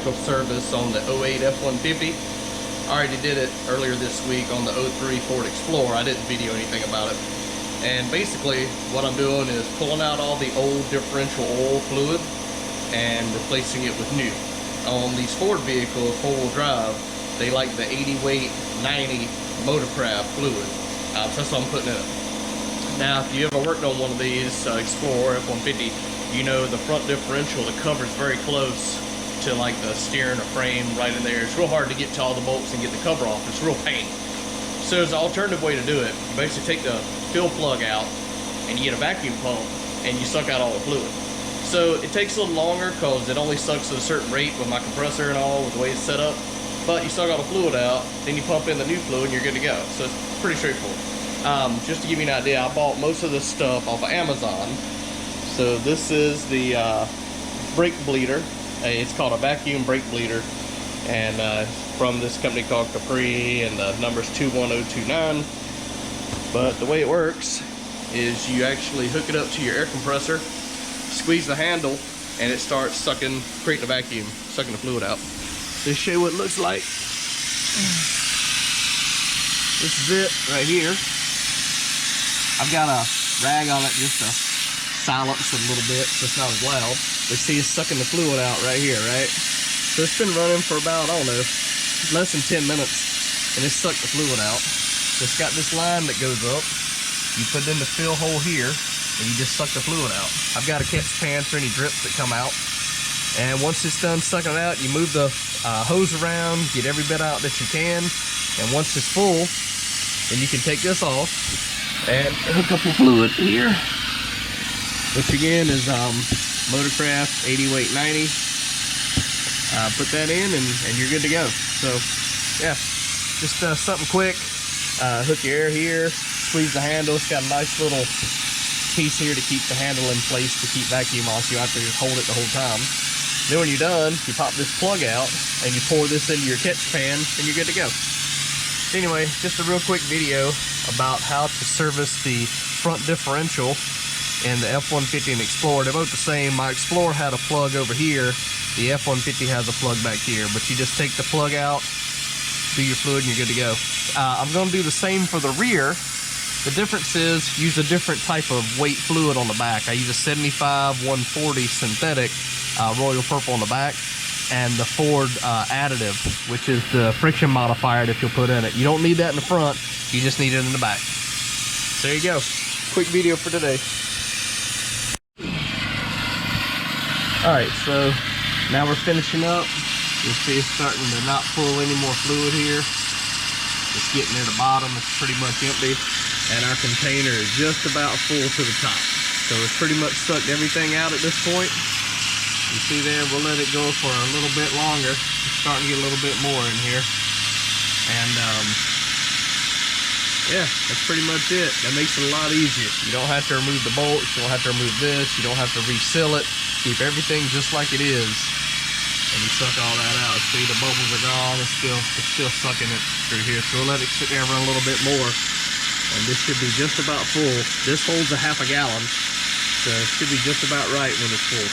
mechanical service on the 08 F150. I already did it earlier this week on the 03 Ford Explorer. I didn't video anything about it. And basically what I'm doing is pulling out all the old differential oil fluid and replacing it with new. On these Ford vehicles, 4-wheel drive, they like the 80 weight 90 Motorcraft fluid. So that's what I'm putting in it. Now, if you ever worked on one of these Explorer F150, you know the front differential, the cover's very close to like the steering or frame right in there. It's real hard to get to all the bolts and get the cover off. It's real pain. So there's an alternative way to do it. You basically take the fill plug out and you get a vacuum pump and you suck out all the fluid. So it takes a little longer because it only sucks at a certain rate with my compressor and all, with the way it's set up. But you suck all the fluid out, then you pump in the new fluid and you're good to go. So it's pretty straightforward. Just to give you an idea, I bought most of this stuff off of Amazon. So this is the brake bleeder. It's called a vacuum brake bleeder, and from this company called Capri, and the number's 21029. But the way it works is you actually hook it up to your air compressor, squeeze the handle, and it starts sucking, creating a vacuum, sucking the fluid out. Let's show you what it looks like. This is it right here. I've got a rag on it just to silence it a little bit so it's not as loud. But see, it's sucking the fluid out right here, right? So it's been running for about, I don't know, less than 10 minutes, and it's sucked the fluid out. So it's got this line that goes up. You put it in the fill hole here, and you just suck the fluid out. I've got a catch pan for any drips that come out. And once it's done sucking it out, you move the hose around, get every bit out that you can. And once it's full, then you can take this off and hook up your fluid here, which again is Motorcraft 80 weight 90. Put that in and you're good to go. So yeah, just something quick. Hook your air here, squeeze the handle. It's got a nice little piece here to keep the handle in place to keep vacuum on, so you don't have to just hold it the whole time. Then when you're done, you pop this plug out and you pour this into your catch pan and you're good to go. Anyway, just a real quick video about how to service the front differential in the F150 and Explorer. They're both the same. My Explorer had a plug over here. The F150 has a plug back here, but you just take the plug out, do your fluid, and you're good to go. I'm going to do the same for the rear. The difference is use a different type of weight fluid on the back. I use a 75 140 synthetic royal purple on the back, and the Ford additive, which is the Friction Modifier that you'll put in it. You don't need that in the front, you just need it in the back. So there you go. Quick video for today. Alright, so now we're finishing up. You'll see it's starting to not pull any more fluid here. It's getting near the bottom. It's pretty much empty. And our container is just about full to the top. So it's pretty much sucked everything out at this point. You see there, we'll let it go for a little bit longer. It's starting to get a little bit more in here. And yeah, that's pretty much it. That makes it a lot easier. You don't have to remove the bolts, you don't have to remove this, you don't have to reseal it. Keep everything just like it is. And you suck all that out. See, the bubbles are gone. It's still sucking it through here. So we'll let it sit there and run a little bit more. And this should be just about full. This holds a half a gallon. So it should be just about right when it's full.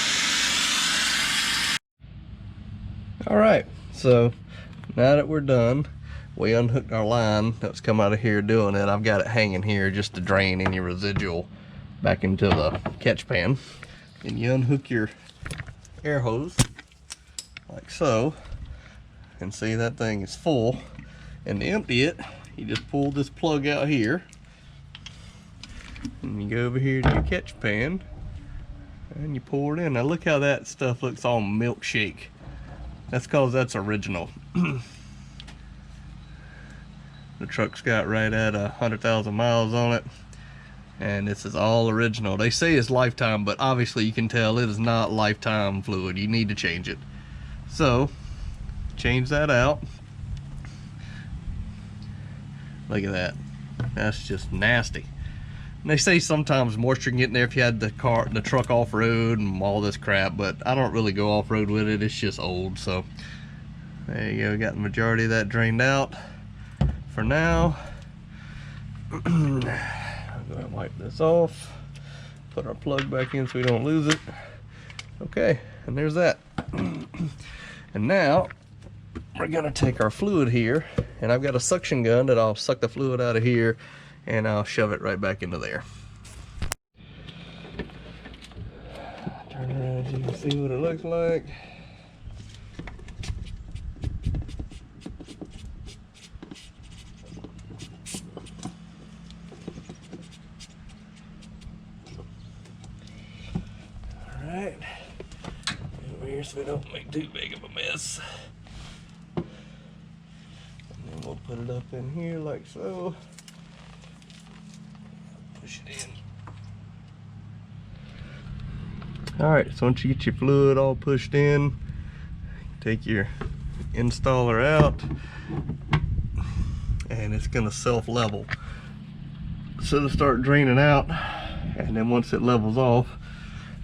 Alright, so now that we're done, we unhooked our line that's come out of here doing it. I've got it hanging here just to drain any residual back into the catch pan. And you unhook your air hose like so, and see that thing is full. And to empty it, you just pull this plug out here and you go over here to your catch pan and you pour it in. Now look how that stuff looks all milkshake. That's because that's original. The truck's got right at 100,000 miles on it, and this is all original. They say it's lifetime, but obviously you can tell it is not lifetime fluid. You need to change it. So change that out. Look at that. That's just nasty. And they say sometimes moisture can get in there if you had the truck off-road and all this crap, but I don't really go off-road with it. It's just old. So there you go. Got the majority of that drained out for now. I'm gonna wipe this off, put our plug back in so we don't lose it. Okay, and there's that. And now we're gonna take our fluid here, and I've got a suction gun that I'll suck the fluid out of here and I'll shove it right back into there. Turn around so you can see what it looks like. Alright, over here so we don't make too big of a mess. And then we'll put it up in here like so. Push it in. Alright, so once you get your fluid all pushed in, take your installer out, and it's going to self-level. So it'll start draining out, and then once it levels off,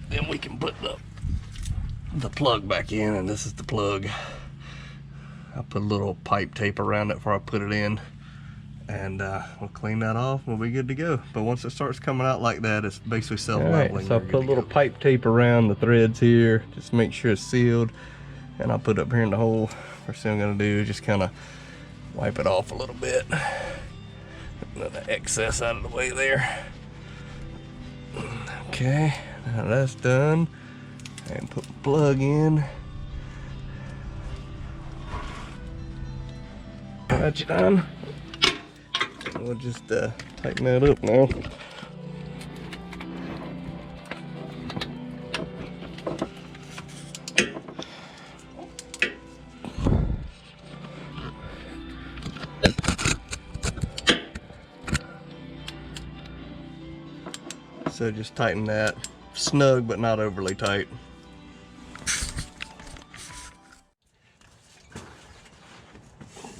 then we can put the plug back in, and this is the plug. I put a little pipe tape around it before I put it in, and we'll clean that off and we'll be good to go. But once it starts coming out like that, it's basically self-leveling. Right, so I put a little pipe tape around the threads here, just to make sure it's sealed, and I'll put it up here in the hole. First thing I'm gonna do is just kind of wipe it off a little bit. Let the excess out of the way there. Okay, now that's done. And put the plug in. Got you done. We'll just tighten that up now. So just tighten that snug but not overly tight.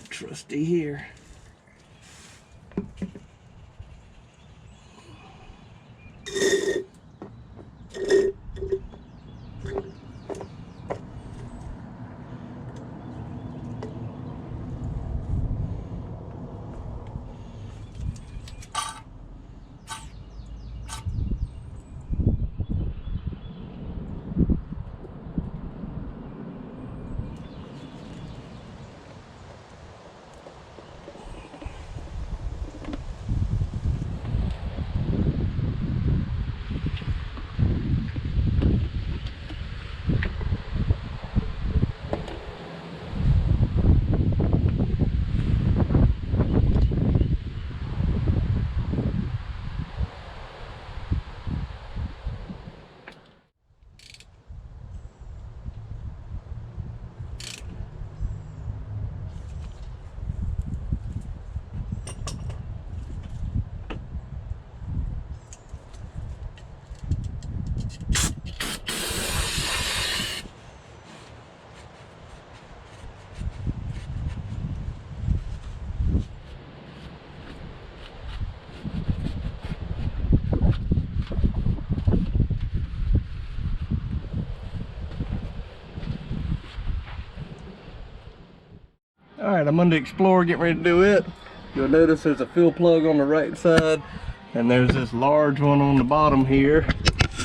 Trusty here. Alright, I'm under Explorer getting ready to do it. You'll notice there's a fill plug on the right side, and there's this large one on the bottom here,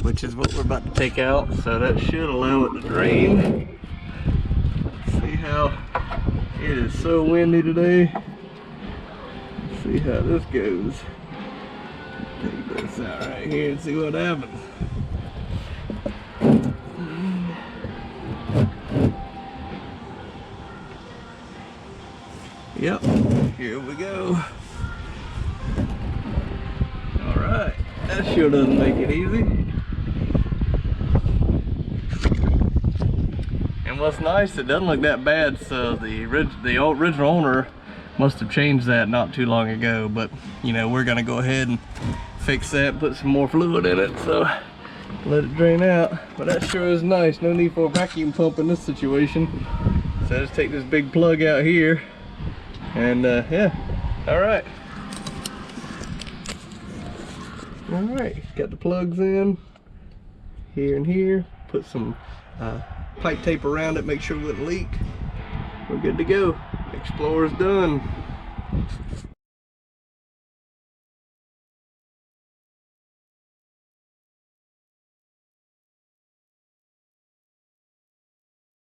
which is what we're about to take out. So that should allow it to drain. Let's see how it is so windy today. Let's see how this goes. Take this out right here and see what happens. Yep, here we go. Alright, that sure doesn't make it easy. And what's nice, it doesn't look that bad, so the original owner must have changed that not too long ago, but you know, we're gonna go ahead and fix that, put some more fluid in it, so let it drain out. But that sure is nice, no need for a vacuum pump in this situation. So just take this big plug out here. And yeah, all right, got the plugs in here and here. Put some pipe tape around it, make sure it wouldn't leak. We're good to go. Explorer's done.